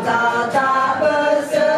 Kau tak bersertaku.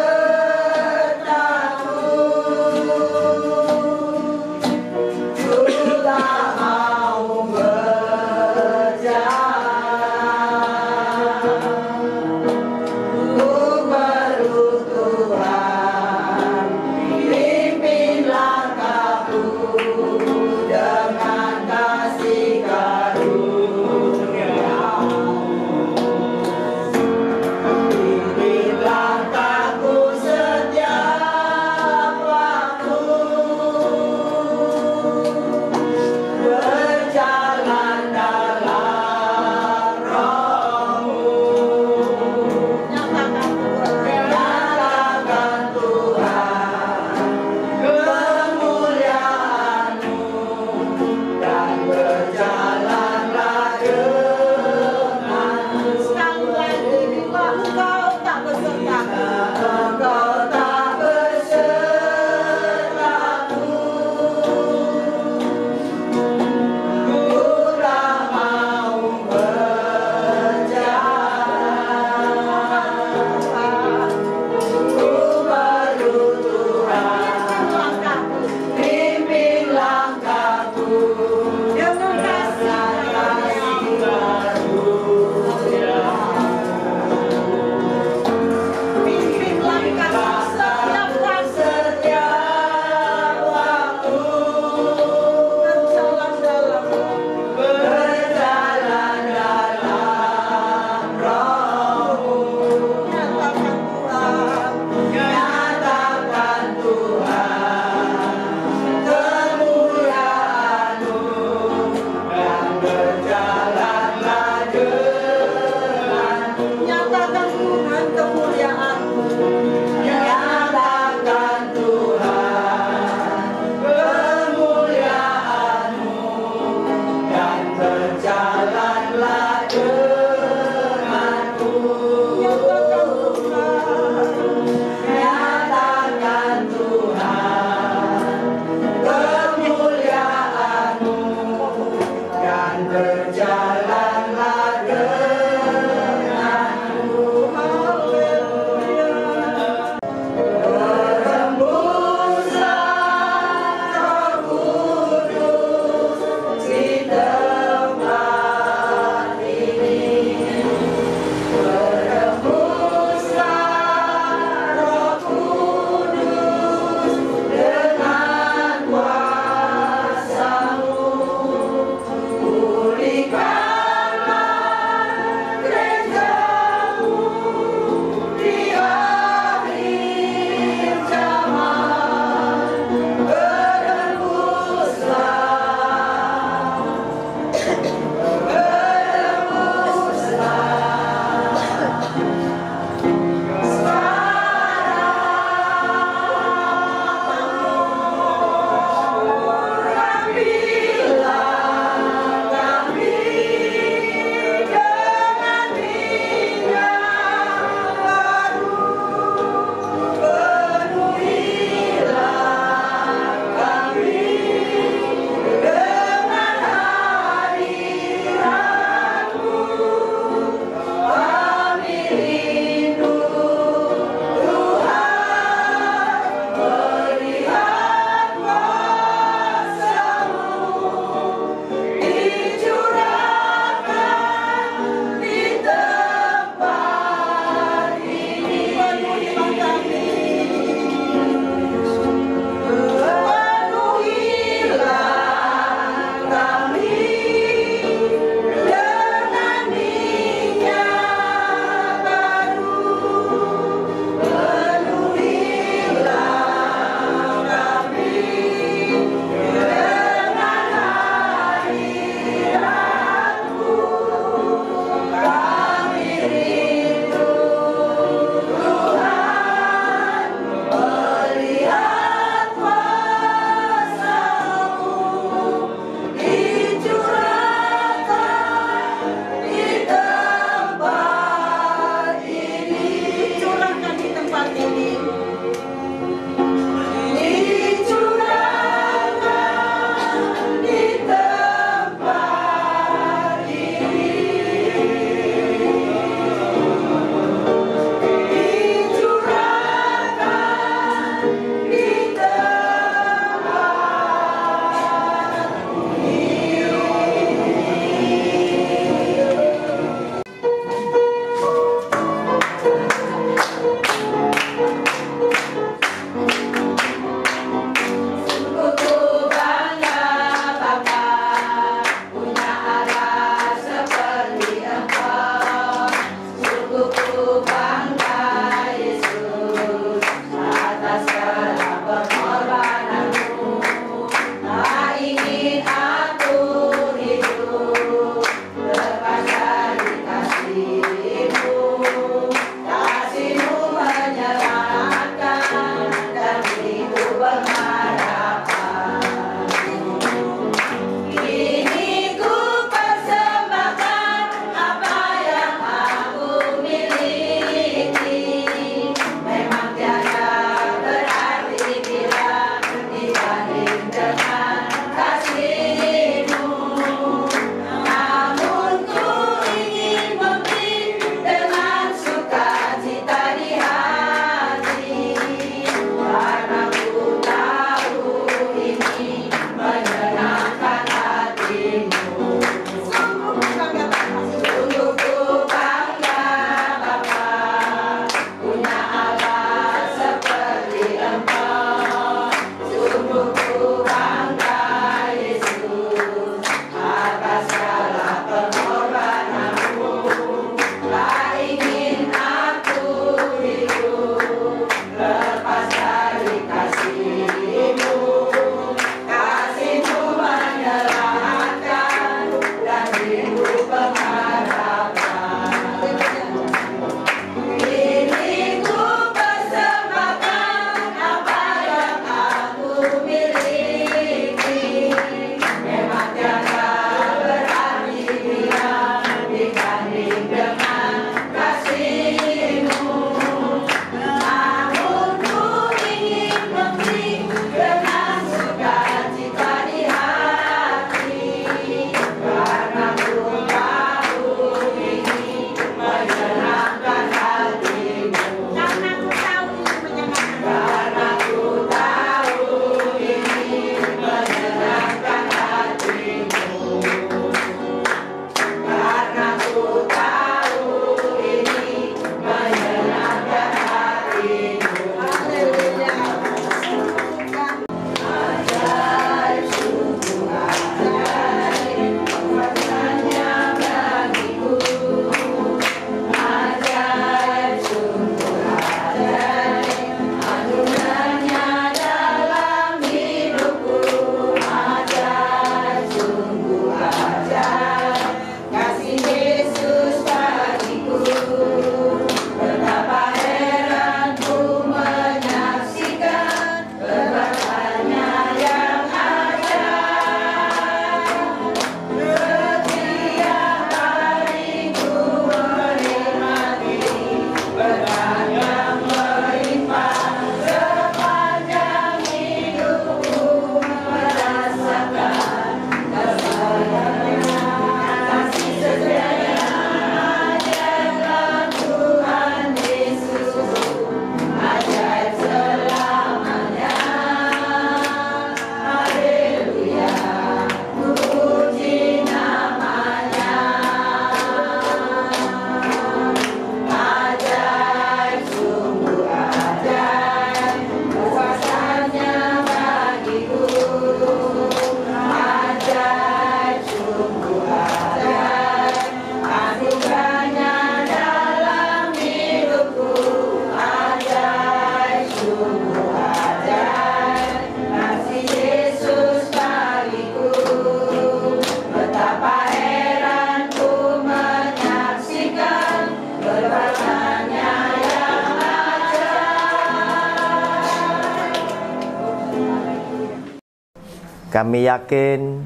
Kami yakin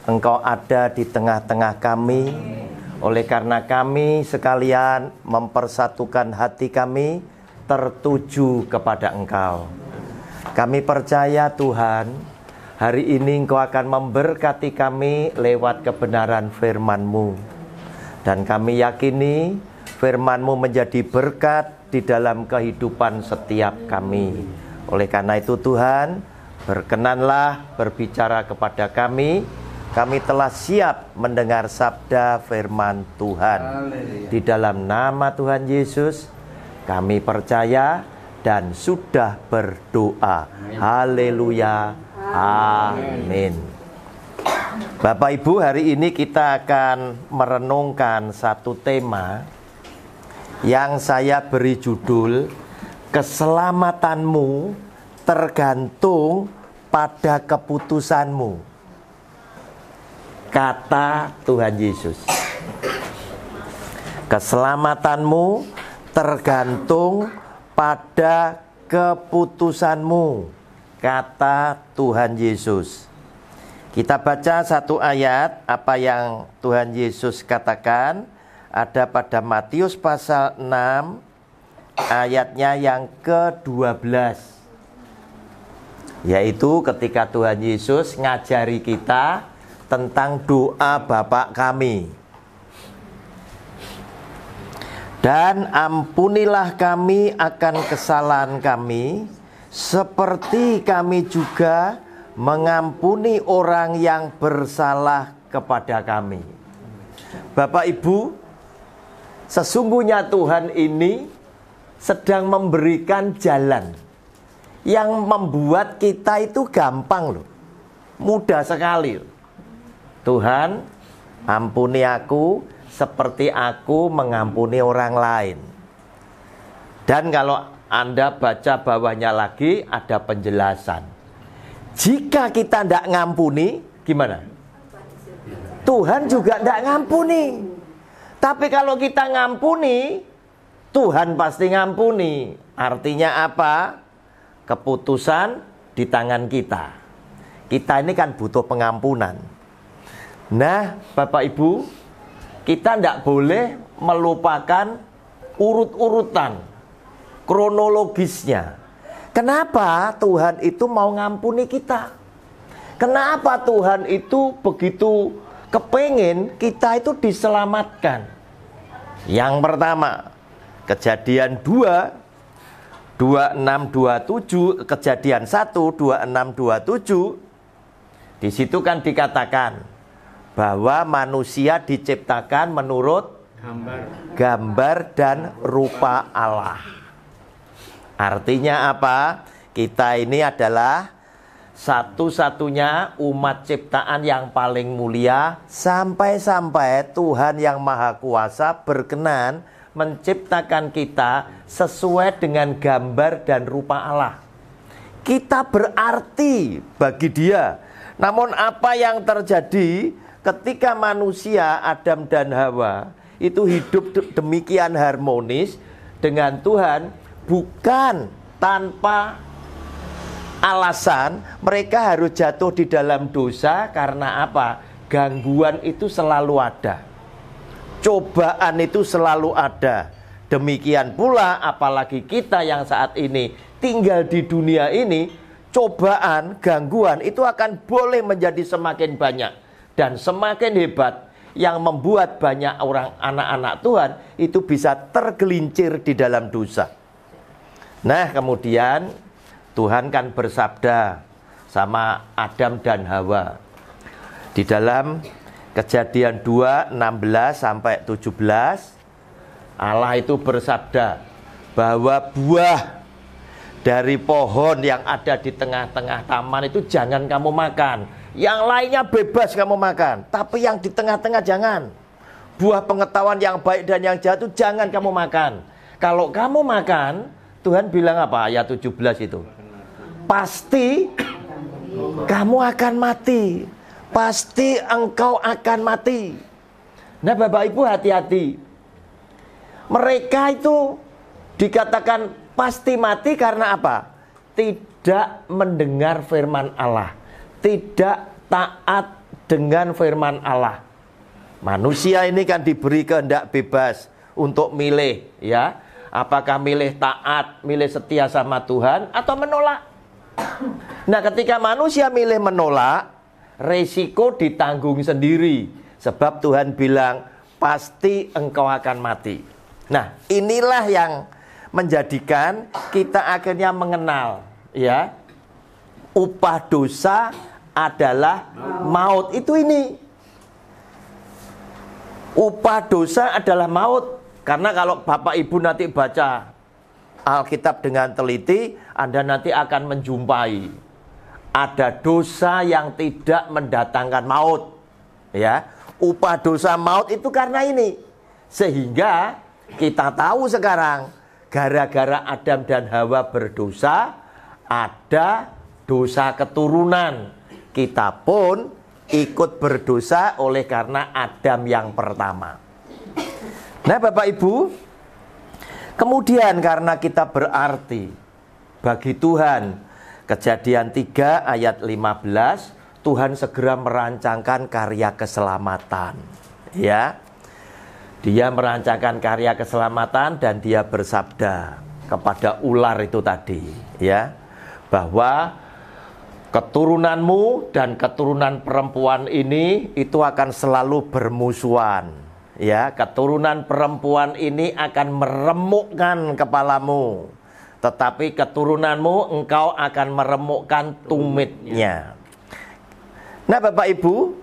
Engkau ada di tengah-tengah kami. Oleh karena kami sekalian mempersatukan hati kami tertuju kepada Engkau. Kami percaya Tuhan, hari ini Engkau akan memberkati kami lewat kebenaran firman-Mu. Dan kami yakini firman-Mu menjadi berkat di dalam kehidupan setiap kami. Oleh karena itu Tuhan, berkenanlah berbicara kepada kami. Kami telah siap mendengar sabda firman Tuhan. Di dalam nama Tuhan Yesus kami percaya dan sudah berdoa. Haleluya. Amin. Bapak Ibu, hari ini kita akan merenungkan satu tema yang saya beri judul keselamatanmu tergantung pada keputusanmu. Kata Tuhan Yesus, keselamatanmu tergantung pada keputusanmu. Kata Tuhan Yesus. Kita baca satu ayat apa yang Tuhan Yesus katakan. Ada pada Matius pasal 6 ayatnya yang ke-12. Yaitu ketika Tuhan Yesus ngajari kita tentang doa Bapa kami. Dan ampunilah kami akan kesalahan kami, seperti kami juga mengampuni orang yang bersalah kepada kami. Bapak Ibu, sesungguhnya Tuhan ini sedang memberikan jalan yang membuat kita itu gampang loh. Mudah sekali loh. Tuhan, ampuni aku seperti aku mengampuni orang lain. Dan kalau Anda baca bawahnya lagi ada penjelasan. Jika kita tidak ngampuni, gimana? Tuhan juga tidak ngampuni. Tapi kalau kita ngampuni, Tuhan pasti ngampuni. Artinya apa? Keputusan di tangan kita. Kita ini kan butuh pengampunan. Nah, Bapak Ibu, kita tidak boleh melupakan urut-urutan kronologisnya. Kenapa Tuhan itu mau ngampuni kita? Kenapa Tuhan itu begitu kepengen kita itu diselamatkan? Yang pertama, Kejadian 2, 26, 27, Kejadian 1, 26, 27. Di situ kan dikatakan bahwa manusia diciptakan menurut gambar dan rupa Allah. Artinya apa? Kita ini adalah satu-satunya umat ciptaan yang paling mulia, sampai-sampai Tuhan yang Maha Kuasa berkenan menciptakan kita sesuai dengan gambar dan rupa Allah. Kita berarti bagi Dia. Namun apa yang terjadi ketika manusia Adam dan Hawa itu hidup demikian harmonis dengan Tuhan, bukan tanpa alasan mereka harus jatuh di dalam dosa. Karena apa? Gangguan itu selalu ada, cobaan itu selalu ada. Demikian pula apalagi kita yang saat ini tinggal di dunia ini, cobaan, gangguan itu akan boleh menjadi semakin banyak dan semakin hebat, yang membuat banyak orang anak-anak Tuhan itu bisa tergelincir di dalam dosa. Nah, kemudian Tuhan kan bersabda sama Adam dan Hawa. Di dalam Kejadian 2, 16 sampai 17, Allah itu bersabda bahwa buah dari pohon yang ada di tengah-tengah taman itu jangan kamu makan. Yang lainnya bebas kamu makan, tapi yang di tengah-tengah jangan. Buah pengetahuan yang baik dan yang jahat itu jangan kamu makan. Kalau kamu makan, Tuhan bilang apa? Ayat 17 itu. Pasti kamu akan mati. Pasti engkau akan mati. Nah, Bapak Ibu hati-hati. Mereka itu dikatakan pasti mati karena apa? Tidak mendengar firman Allah. tidak taat dengan firman Allah. Manusia ini kan diberi kehendak bebas untuk milih, ya. Apakah milih taat, milih setia sama Tuhan atau menolak? Nah, ketika manusia milih menolak, resiko ditanggung sendiri. Sebab Tuhan bilang, pasti engkau akan mati. Nah, inilah yang menjadikan kita akhirnya mengenal, ya, upah dosa adalah maut. Itu ini, upah dosa adalah maut. Karena kalau Bapak Ibu nanti baca Alkitab dengan teliti, Anda nanti akan menjumpai ada dosa yang tidak mendatangkan maut, ya. Upah dosa maut itu karena ini. Sehingga kita tahu sekarang, gara-gara Adam dan Hawa berdosa, ada dosa keturunan. Kita pun ikut berdosa oleh karena Adam yang pertama. Nah, Bapak Ibu, kemudian karena kita berarti bagi Tuhan, Kejadian 3 ayat 15, Tuhan segera merancangkan karya keselamatan, ya. Dia merancangkan karya keselamatan dan dia bersabda kepada ular itu tadi, ya, bahwa keturunanmu dan keturunan perempuan ini itu akan selalu bermusuhan. Ya, keturunan perempuan ini akan meremukkan kepalamu, tetapi keturunanmu engkau akan meremukkan tumitnya. Nah, Bapak Ibu,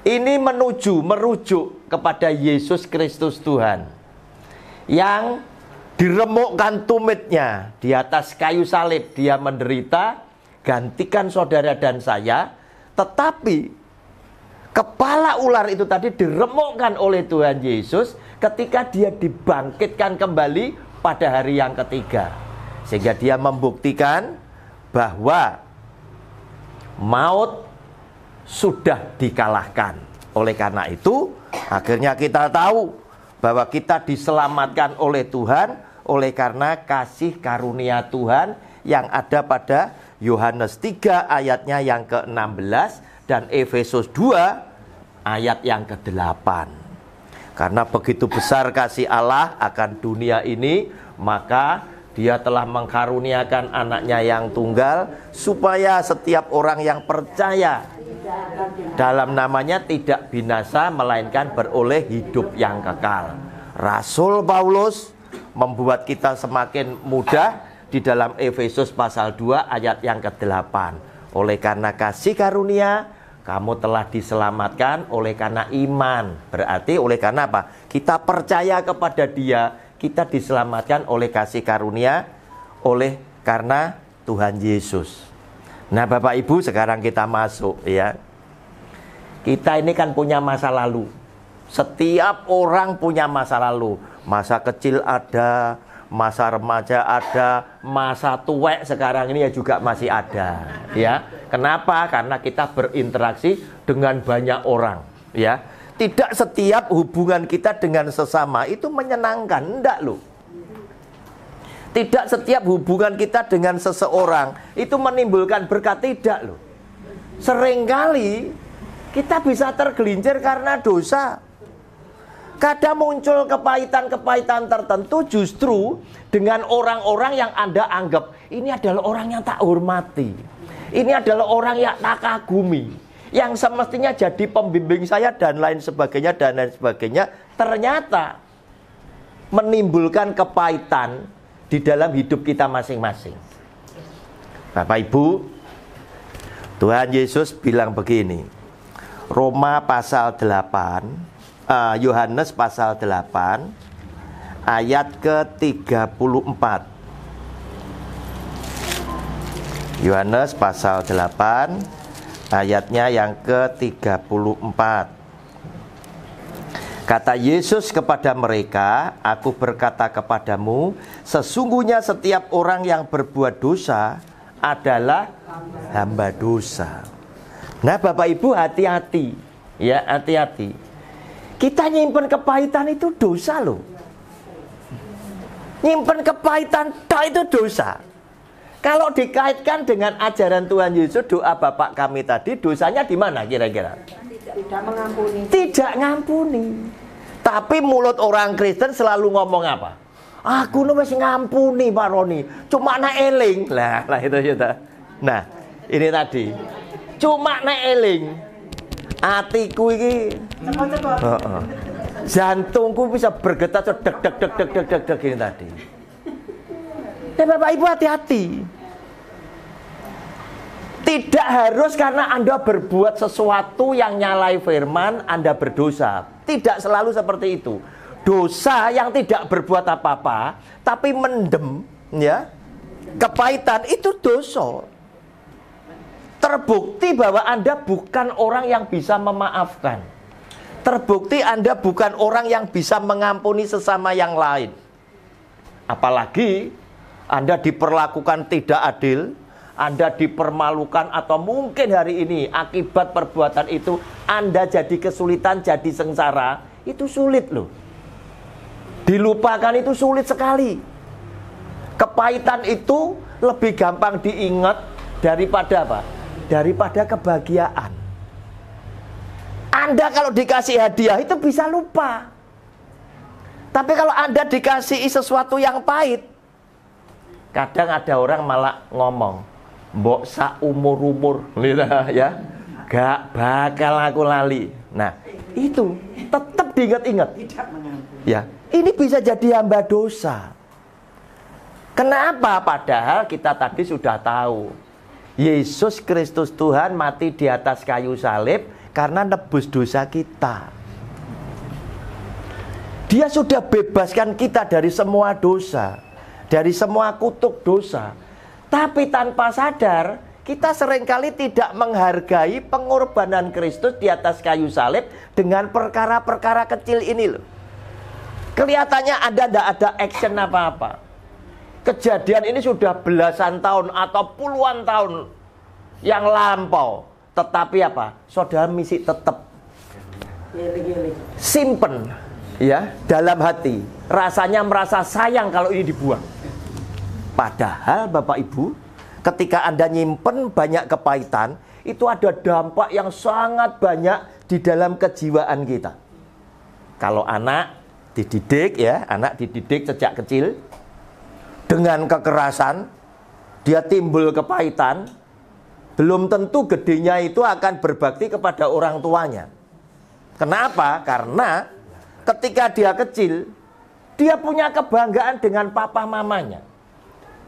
ini merujuk kepada Yesus Kristus Tuhan yang diremukkan tumitnya di atas kayu salib. Dia menderita, gantikan saudara dan saya, tetapi kepala ular itu tadi diremukkan oleh Tuhan Yesus ketika dia dibangkitkan kembali pada hari yang ketiga. Sehingga dia membuktikan bahwa maut sudah dikalahkan. Oleh karena itu, akhirnya kita tahu bahwa kita diselamatkan oleh Tuhan oleh karena kasih karunia Tuhan yang ada pada Yohanes 3 ayatnya yang ke-16 dan Efesus 2 ayat yang ke-8. Karena begitu besar kasih Allah akan dunia ini, maka Dia telah mengkaruniakan anaknya yang tunggal, supaya setiap orang yang percaya dalam namanya tidak binasa, melainkan beroleh hidup yang kekal. Rasul Paulus membuat kita semakin mudah di dalam Efesus pasal 2 ayat yang ke-8. Oleh karena kasih karunia, kamu telah diselamatkan oleh karena iman. Berarti oleh karena apa? Kita percaya kepada Dia, kita diselamatkan oleh kasih karunia, oleh karena Tuhan Yesus. Nah, Bapak Ibu, sekarang kita masuk, ya. Kita ini kan punya masa lalu. Setiap orang punya masa lalu. Masa kecil ada, masa remaja ada, masa tuwek sekarang ini ya juga masih ada, ya. Kenapa? Karena kita berinteraksi dengan banyak orang, ya. Tidak setiap hubungan kita dengan sesama itu menyenangkan, enggak loh. Tidak setiap hubungan kita dengan seseorang itu menimbulkan berkat, tidak loh. Seringkali kita bisa tergelincir karena dosa. Kadang muncul kepahitan-kepahitan tertentu justru dengan orang-orang yang Anda anggap ini adalah orang yang tak hormati. Ini adalah orang yang tak kagumi, yang semestinya jadi pembimbing saya dan lain sebagainya, ternyata menimbulkan kepahitan di dalam hidup kita masing-masing. Bapak Ibu, Tuhan Yesus bilang begini, Roma pasal 8, Yohanes pasal 8 ayat ke-34. Yohanes pasal 8 ayatnya yang ke-34. Kata Yesus kepada mereka, aku berkata kepadamu, sesungguhnya setiap orang yang berbuat dosa adalah hamba dosa. Nah, Bapak Ibu, hati-hati, ya, hati-hati. Kita nyimpen kepahitan itu dosa loh. Nyimpen kepahitan itu dosa. Kalau dikaitkan dengan ajaran Tuhan Yesus, doa Bapa kami tadi, dosanya di mana kira-kira? Tidak mengampuni. Tidak ngampuni. Tapi mulut orang Kristen selalu ngomong apa? Aku wis ngampuni Pak Roni, cuma nak eling. Lah itu sudah. Nah, ini tadi. Cuma nak eling. Atiku iki jantungku bisa bergetar deg deg deg deg deg deg deg ini tadi. Bapak Ibu hati-hati. Tidak harus karena Anda berbuat sesuatu yang nyalai firman Anda berdosa. Tidak selalu seperti itu. Dosa yang tidak berbuat apa-apa tapi mendem ya kepahitan itu dosa. Terbukti bahwa Anda bukan orang yang bisa memaafkan. Terbukti Anda bukan orang yang bisa mengampuni sesama yang lain. Apalagi Anda diperlakukan tidak adil, Anda dipermalukan, atau mungkin hari ini akibat perbuatan itu Anda jadi kesulitan, jadi sengsara. Itu sulit loh. Dilupakan itu sulit sekali. Kepahitan itu lebih gampang diingat daripada apa? Daripada kebahagiaan. Anda kalau dikasih hadiah itu bisa lupa. Tapi kalau Anda dikasih sesuatu yang pahit, kadang ada orang malah ngomong, mbok sak umur-umur ya, gak bakal aku lali. Nah, itu tetap diingat-ingat. Ya, ini bisa jadi hamba dosa. Kenapa? Padahal kita tadi sudah tahu Yesus Kristus Tuhan mati di atas kayu salib karena nebus dosa kita. Dia sudah bebaskan kita dari semua dosa, dari semua kutuk dosa. Tapi tanpa sadar, kita seringkali tidak menghargai pengorbanan Kristus di atas kayu salib dengan perkara-perkara kecil ini loh. Kelihatannya Anda tidak ada action apa-apa. Kejadian ini sudah belasan tahun atau puluhan tahun yang lampau. Tetapi apa? Saudara misi tetap simpen ya dalam hati. Rasanya merasa sayang kalau ini dibuang. Padahal Bapak Ibu, ketika Anda nyimpen banyak kepahitan, itu ada dampak yang sangat banyak di dalam kejiwaan kita. Kalau anak dididik ya, anak dididik sejak kecil dengan kekerasan, dia timbul kepahitan, belum tentu gedenya itu akan berbakti kepada orang tuanya. Kenapa? Karena ketika dia kecil, dia punya kebanggaan dengan papa mamanya.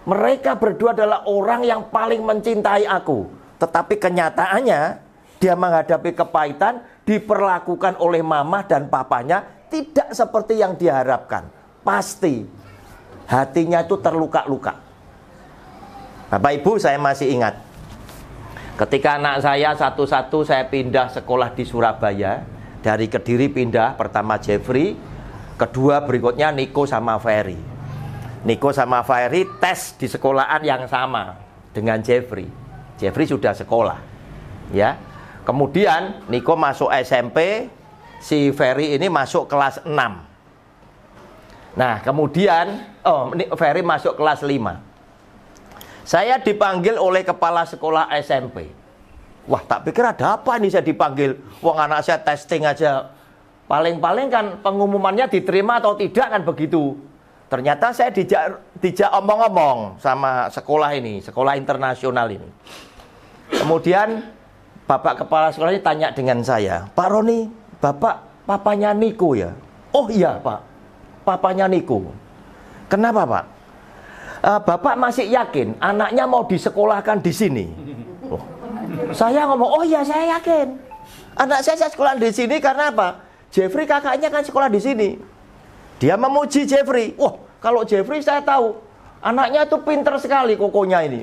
Mereka berdua adalah orang yang paling mencintai aku. Tetapi kenyataannya, dia menghadapi kepahitan, diperlakukan oleh mama dan papanya tidak seperti yang diharapkan. Pasti hatinya itu terluka-luka. Bapak Ibu, saya masih ingat ketika anak saya satu-satu saya pindah sekolah di Surabaya. Dari Kediri pindah, pertama Jeffrey, kedua berikutnya Niko sama Ferry. Niko sama Ferry tes di sekolahan yang sama dengan Jeffrey. Jeffrey sudah sekolah ya. Kemudian Niko masuk SMP, si Ferry ini masuk kelas 6. Nah kemudian Ferry masuk kelas 5. Saya dipanggil oleh kepala sekolah SMP. Wah, tak pikir ada apa ini saya dipanggil. Wong anak saya testing aja. Paling-paling kan pengumumannya diterima atau tidak kan begitu. Ternyata saya dijak omong-omong sama sekolah ini, sekolah internasional ini. Kemudian Bapak kepala sekolah ini tanya dengan saya, Pak Roni, Bapak papanya Niko ya? Oh iya Pak, papanya Niko. Kenapa Pak? Bapak masih yakin anaknya mau disekolahkan di sini? Oh. Saya ngomong, oh iya saya yakin. Anak saya sekolah di sini karena apa? Jeffrey kakaknya kan sekolah di sini. Dia memuji Jeffrey. Wah, kalau Jeffrey saya tahu anaknya tuh pinter sekali kokonya ini.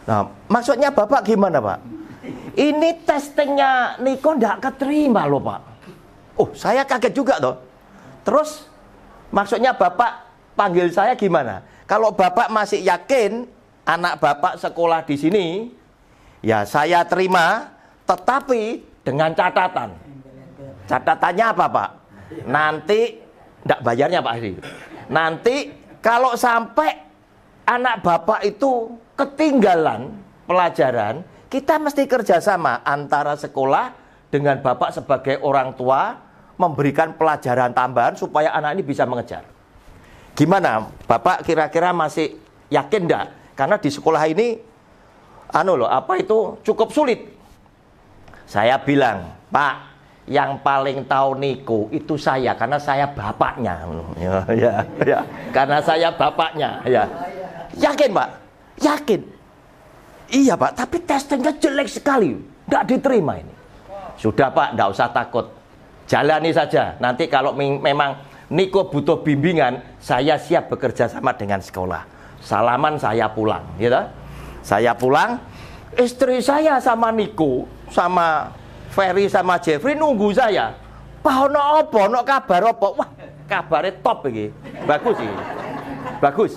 Nah, maksudnya Bapak gimana Pak? Ini testingnya Niko nggak keterima loh Pak. Oh, saya kaget juga toh. Terus maksudnya Bapak panggil saya gimana? Kalau Bapak masih yakin anak Bapak sekolah di sini, ya saya terima, tetapi dengan catatan. Catatannya apa Pak? Nanti, enggak bayarnya Pak Hadi. Nanti kalau sampai anak bapak itu ketinggalan pelajaran, kita mesti kerjasama antara sekolah dengan bapak sebagai orang tua, memberikan pelajaran tambahan supaya anak ini bisa mengejar. Gimana? Bapak kira-kira masih yakin enggak? Karena di sekolah ini cukup sulit. Saya bilang, Pak, yang paling tahu Niko itu saya, karena saya bapaknya. Ya. Karena saya bapaknya, ya. Yakin, Pak? Yakin. Iya, Pak, tapi testingnya jelek sekali. Enggak diterima ini. Sudah, Pak, enggak usah takut. Jalani saja. Nanti kalau memang Niko butuh bimbingan, saya siap bekerja sama dengan sekolah. Salaman saya pulang, gitu. Saya pulang, istri saya sama Niko, sama Ferry sama Jeffrey nunggu saya. Pak ono apa? Ono kabar apa? Wah, kabarnya top iki. Bagus iki. Bagus.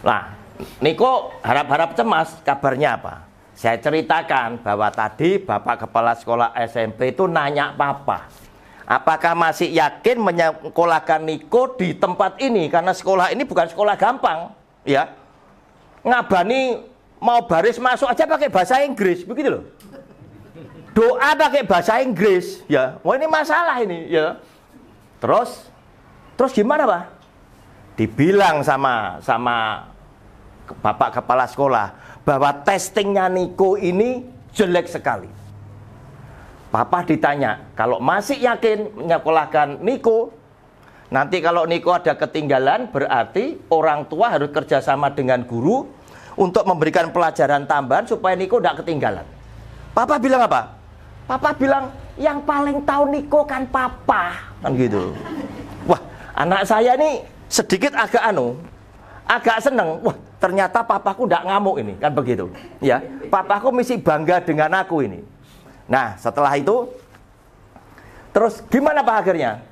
Nah, Niko harap-harap cemas, kabarnya apa? Saya ceritakan bahwa tadi Bapak Kepala Sekolah SMP itu nanya Papa, apakah masih yakin menyekolahkan Niko di tempat ini? Karena sekolah ini bukan sekolah gampang, ya. Ngabani mau baris masuk aja pakai bahasa Inggris, begitu loh. Doa pakai bahasa Inggris, ya. Wah, ini masalah ini, ya. Terus gimana, Pak? Dibilang sama Bapak Kepala Sekolah bahwa testingnya Niko ini jelek sekali. Papa ditanya, kalau masih yakin menyekolahkan Niko, nanti kalau Niko ada ketinggalan, berarti orang tua harus kerjasama dengan guru untuk memberikan pelajaran tambahan supaya Niko tidak ketinggalan. Papa bilang apa? Papa bilang, yang paling tahu Niko kan Papa, kan gitu. Wah, anak saya ini sedikit agak seneng. Wah, ternyata papaku tidak ngamuk ini, kan begitu. Ya, papaku mesti bangga dengan aku ini. Nah, setelah itu, terus gimana Pak akhirnya?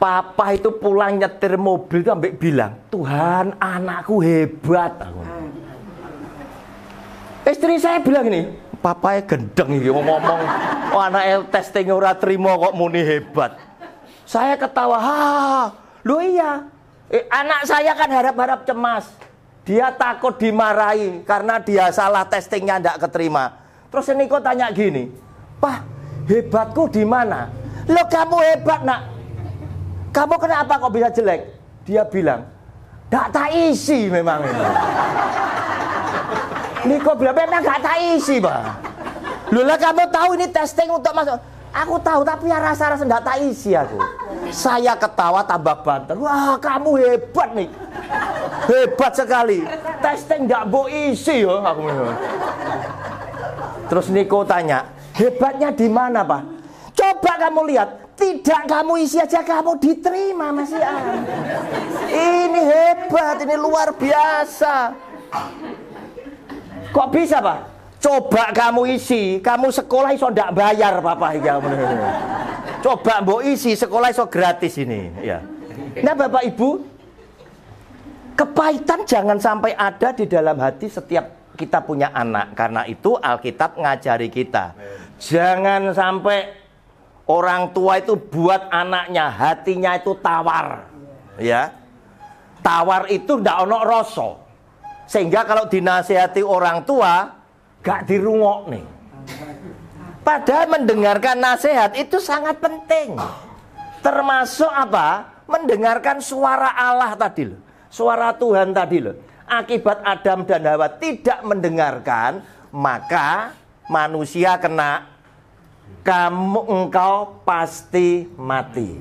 Papa itu pulang nyetir mobil itu sampai bilang, Tuhan, anakku hebat. Istri saya bilang ini, papanya gendeng ini ngomong, oh anaknya testing ora terima kok muni hebat. Saya ketawa, loh iya. Anak saya kan harap-harap cemas. Dia takut dimarahi karena dia salah testingnya tidak keterima. Terus Niko tanya gini, Pak, hebatku di mana? Loh kamu hebat nak. Kamu kenapa kok bisa jelek? Dia bilang, tidak tak isi memang ini. Niko bilang, memang tidak tak isi, Pak. Loh lah kamu tahu ini testing untuk masuk. Aku tahu tapi ya rasa-rasa tidak tak isi aku. Saya ketawa tambah banter. Wah kamu hebat nih. Hebat sekali. Testing tidak mau isi ya. Terus Niko tanya, hebatnya di mana Pak? Coba kamu lihat. Tidak kamu isi aja kamu diterima Mas Ian. Ini hebat, ini luar biasa. Kok bisa Pak? Coba kamu isi, kamu sekolah iso ndak bayar Papa ya. Coba mbok isi sekolah iso gratis ini, ya. Nah, Bapak Ibu, kepahitan jangan sampai ada di dalam hati setiap kita punya anak. Karena itu Alkitab ngajari kita. Jangan sampai orang tua itu buat anaknya hatinya itu tawar. Ya. Tawar itu ndak ono rasa. Sehingga kalau dinasihati orang tua gak dirungok nih. Padahal mendengarkan nasihat itu sangat penting. Termasuk apa? Mendengarkan suara Allah tadi loh. Suara Tuhan tadi loh. Akibat Adam dan Hawa tidak mendengarkan, maka manusia kena, engkau pasti mati.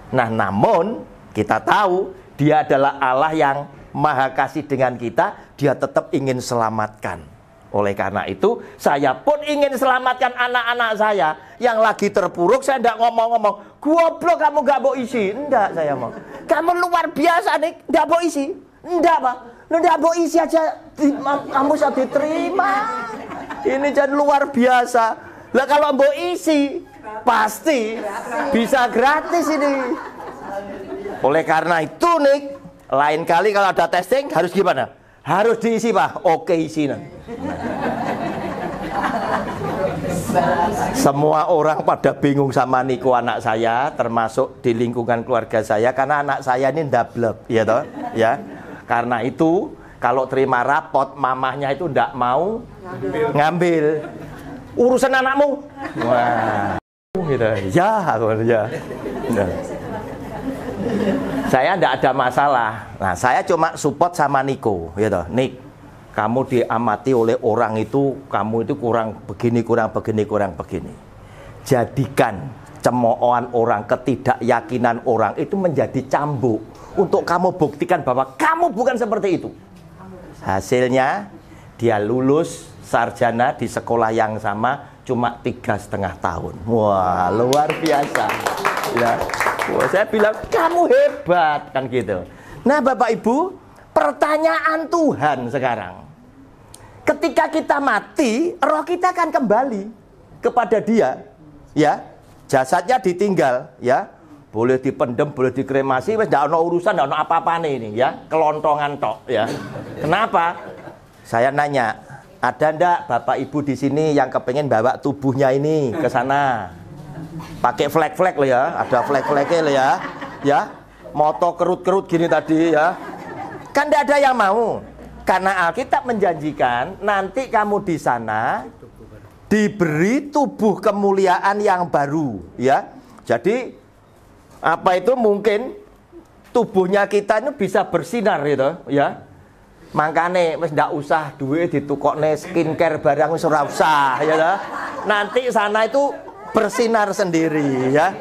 Nah, namun kita tahu Dia adalah Allah yang Maha kasih dengan kita, Dia tetap ingin selamatkan. Oleh karena itu, saya pun ingin selamatkan anak-anak saya yang lagi terpuruk. Saya tidak ngomong-ngomong, goblok kamu gak mau isi. Enggak, saya mau. Kamu luar biasa nih, gak mau isi. Enggak Pak, lu gak mau isi aja, kamu bisa diterima. Ini jadi luar biasa. Lah kalau mau isi, pasti bisa gratis ini. Oleh karena itu nih, lain kali kalau ada testing harus gimana? Harus diisi Pak. Oke isi nah. Semua orang pada bingung sama Niko anak saya, termasuk di lingkungan keluarga saya, karena anak saya ini ndablek, ya toh. ya. Karena itu kalau terima rapot mamahnya itu ndak mau ngambil urusan anakmu. Wah, gitu. Ya, ya. Nah. Saya ndak ada masalah. Nah, saya cuma support sama Niko, gitu. Nik, kamu diamati oleh orang itu, kamu itu kurang begini, kurang begini, kurang begini. Jadikan cemoohan orang, ketidakyakinan orang itu menjadi cambuk untuk kamu buktikan bahwa kamu bukan seperti itu. Hasilnya dia lulus sarjana di sekolah yang sama cuma 3,5 tahun. Wah, luar biasa. Ya. Wah, saya bilang kamu hebat kan gitu. Nah, Bapak Ibu, pertanyaan Tuhan sekarang. Ketika kita mati, roh kita akan kembali kepada Dia. Ya, jasadnya ditinggal, ya, boleh dipendem, boleh dikremasi, wes ndak ono urusan, ndak ono apa-apane ini, ya, kelontongan tok, ya. Kenapa? Saya nanya, ada ndak Bapak Ibu di sini yang kepengen bawa tubuhnya ini ke sana? Pakai flag-flag loh ya, ada flag-flagnya loh ya, ya, moto kerut-kerut gini tadi, ya. Kan ndak ada yang mau, karena Alkitab menjanjikan nanti kamu di sana diberi tubuh kemuliaan yang baru, ya. Jadi apa itu mungkin tubuhnya kita ini bisa bersinar gitu, ya. Makane wis ndak usah duit ditukokne skincare barang wis ora usah, ya toh. Nanti sana itu bersinar sendiri, ya.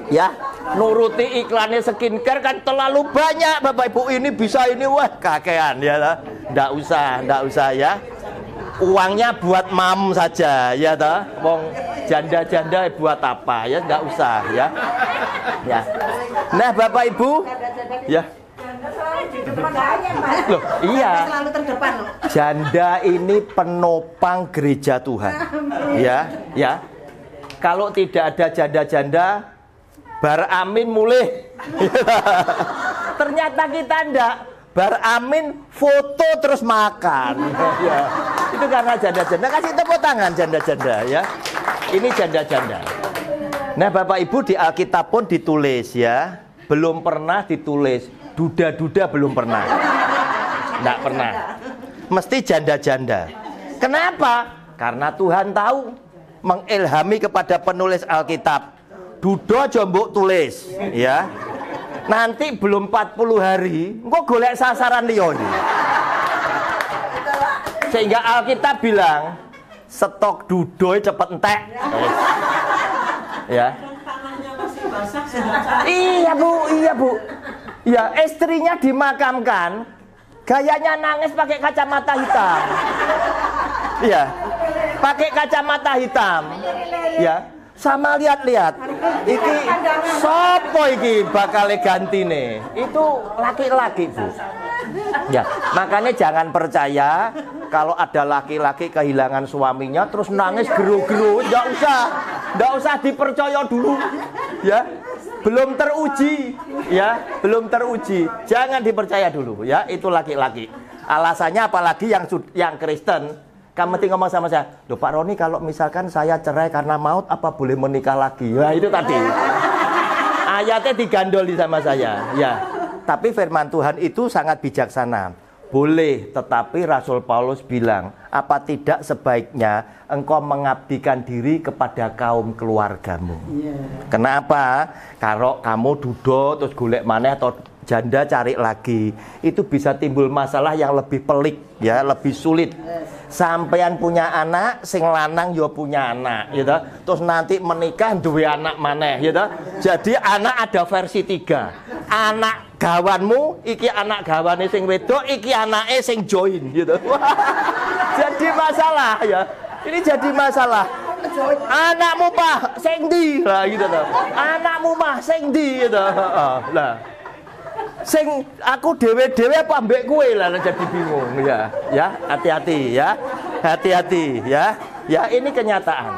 Ya, nuruti iklannya skincare kan terlalu banyak, Bapak Ibu, ini bisa ini, wah kakean, ya toh. Ndak usah ya. Uangnya buat mam saja, ya toh. Wong janda-janda buat apa, ya, nggak usah, ya. Ya. Nah, Bapak Ibu, ya. Loh, iya. Janda ini penopang gereja Tuhan. Ya, ya. Kalau tidak ada janda-janda, baramin mulih. Ternyata kita ndak. Baramin foto terus makan. Ya. Itu karena janda-janda. Kasih tepuk tangan janda-janda, ya. Ini janda-janda. Nah, Bapak Ibu, di Alkitab pun ditulis, ya. Belum pernah ditulis duda-duda, belum pernah. Nggak pernah. Mesti janda-janda. Kenapa? Karena Tuhan tahu, mengilhami kepada penulis Alkitab. Duda jombok tulis, ya. Nanti belum 40 hari, engko golek sasaran liya iki. Sehingga Alkitab bilang, stok dudoy cepet entek. Ya. Iya, Bu, iya, Bu. Ya, istrinya dimakamkan, gayanya nangis pakai kacamata hitam. Iya. Pakai kacamata hitam. Ya. Sama lihat-lihat, iki sopo iki bakal gantine. Itu laki-laki, Bu. Ya, makanya jangan percaya kalau ada laki-laki kehilangan suaminya terus nangis geru-geru. Nggak usah dipercaya dulu. Ya, belum teruji. Ya, belum teruji. Jangan dipercaya dulu. Ya, itu laki-laki. Alasannya apalagi yang Kristen. Kamu tinggal ngomong sama saya, loh Pak Roni, kalau misalkan saya cerai karena maut, apa boleh menikah lagi? Nah, itu tadi. Ayatnya digandoli sama saya. Ya. Tapi firman Tuhan itu sangat bijaksana. Boleh, tetapi Rasul Paulus bilang, apa tidak sebaiknya engkau mengabdikan diri kepada kaum keluargamu? Kenapa? Kalau kamu duduk, terus golek maneh atau janda cari lagi, itu bisa timbul masalah yang lebih pelik, ya, lebih sulit. Sampean punya anak, sing lanang yo punya anak, gitu. Terus nanti menikah duwe anak maneh, gitu. Jadi anak ada versi 3. Anak gawanmu, iki anak gawane sing wedok, iki anake sing join, gitu. Jadi masalah, ya. Ini jadi masalah. Anakmu Pak, sing ndi lah, gitu toh. Anakmu mah sing ndi, gitu. Lah. Sing aku dewe-dewe apa mbek kowe lah jadi bingung, ya. Ya, hati-hati, ya. Hati-hati, ya. Ya, ini kenyataan.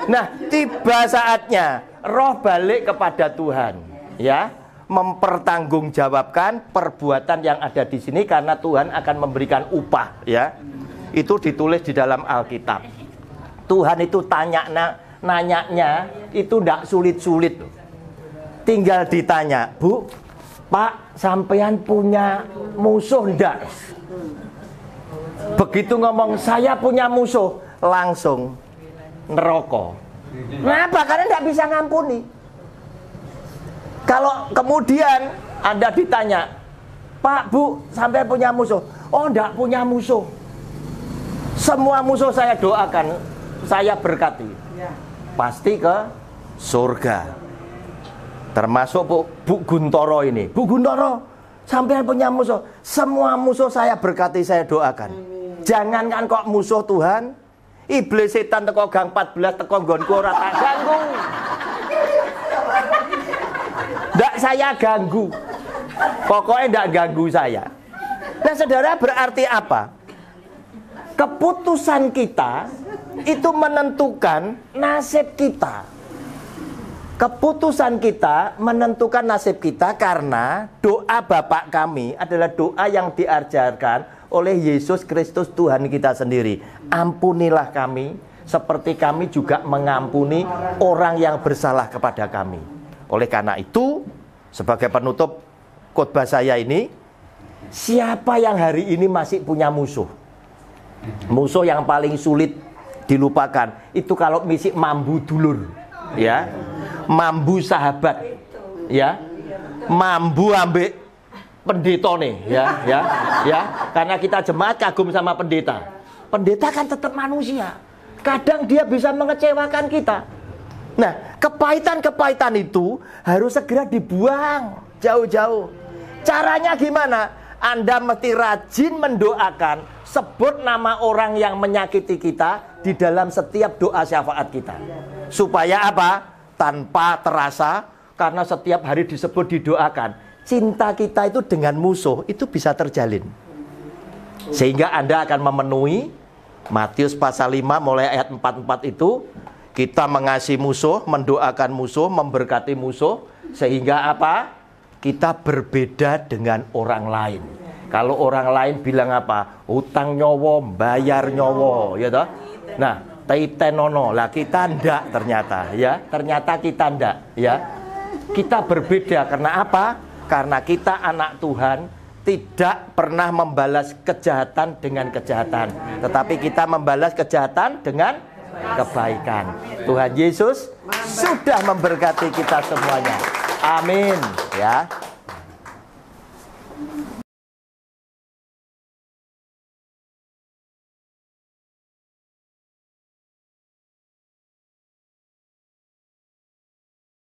Nah, tiba saatnya roh balik kepada Tuhan, ya. Mempertanggungjawabkan perbuatan yang ada di sini karena Tuhan akan memberikan upah, ya. Itu ditulis di dalam Alkitab. Tuhan itu nanyanya itu ndak sulit-sulit. Tinggal ditanya, Bu, Pak, sampean punya musuh ndak? Begitu ngomong saya punya musuh, langsung neraka. Kenapa? Karena ndak bisa ngampuni. Kalau kemudian Anda ditanya, Pak, Bu, sampean punya musuh? Oh, ndak punya musuh. Semua musuh saya doakan, saya berkati. Pasti ke surga. Termasuk Bu Guntoro ini. Bu Guntoro, sampean punya musuh. Semua musuh saya berkati, saya doakan. Jangankan kok musuh Tuhan, iblis setan teko gang 14 teko nggonku ora tak ganggu. Ndak saya ganggu. Pokoknya ndak ganggu saya. Nah, saudara, berarti apa? Keputusan kita itu menentukan nasib kita. Keputusan kita menentukan nasib kita karena doa Bapa kami adalah doa yang diajarkan oleh Yesus Kristus Tuhan kita sendiri. Ampunilah kami seperti kami juga mengampuni orang yang bersalah kepada kami. Oleh karena itu, sebagai penutup khotbah saya ini, siapa yang hari ini masih punya musuh? Musuh yang paling sulit dilupakan itu kalau misi mambu dulur, ya, mambu sahabat, ya, mambu ambek pendeta nih, ya, karena kita jemaat kagum sama pendeta. Pendeta kan tetap manusia, kadang dia bisa mengecewakan kita. Nah, kepahitan-kepahitan itu harus segera dibuang jauh-jauh. Caranya gimana? Anda mesti rajin mendoakan, sebut nama orang yang menyakiti kita di dalam setiap doa syafaat kita. Supaya apa? Tanpa terasa, karena setiap hari disebut didoakan, cinta kita itu dengan musuh itu bisa terjalin. Sehingga Anda akan memenuhi Matius pasal 5 mulai ayat 44 itu, kita mengasihi musuh, mendoakan musuh, memberkati musuh, sehingga apa? Kita berbeda dengan orang lain. Kalau orang lain bilang apa? Utang nyowo, bayar nyowo, ya toh? Nah, taitenono lah, kita ndak ternyata, ya. Ternyata kita ndak, ya. Kita berbeda karena apa? Karena kita anak Tuhan, tidak pernah membalas kejahatan dengan kejahatan, tetapi kita membalas kejahatan dengan kebaikan. Tuhan Yesus sudah memberkati kita semuanya. Amin, ya.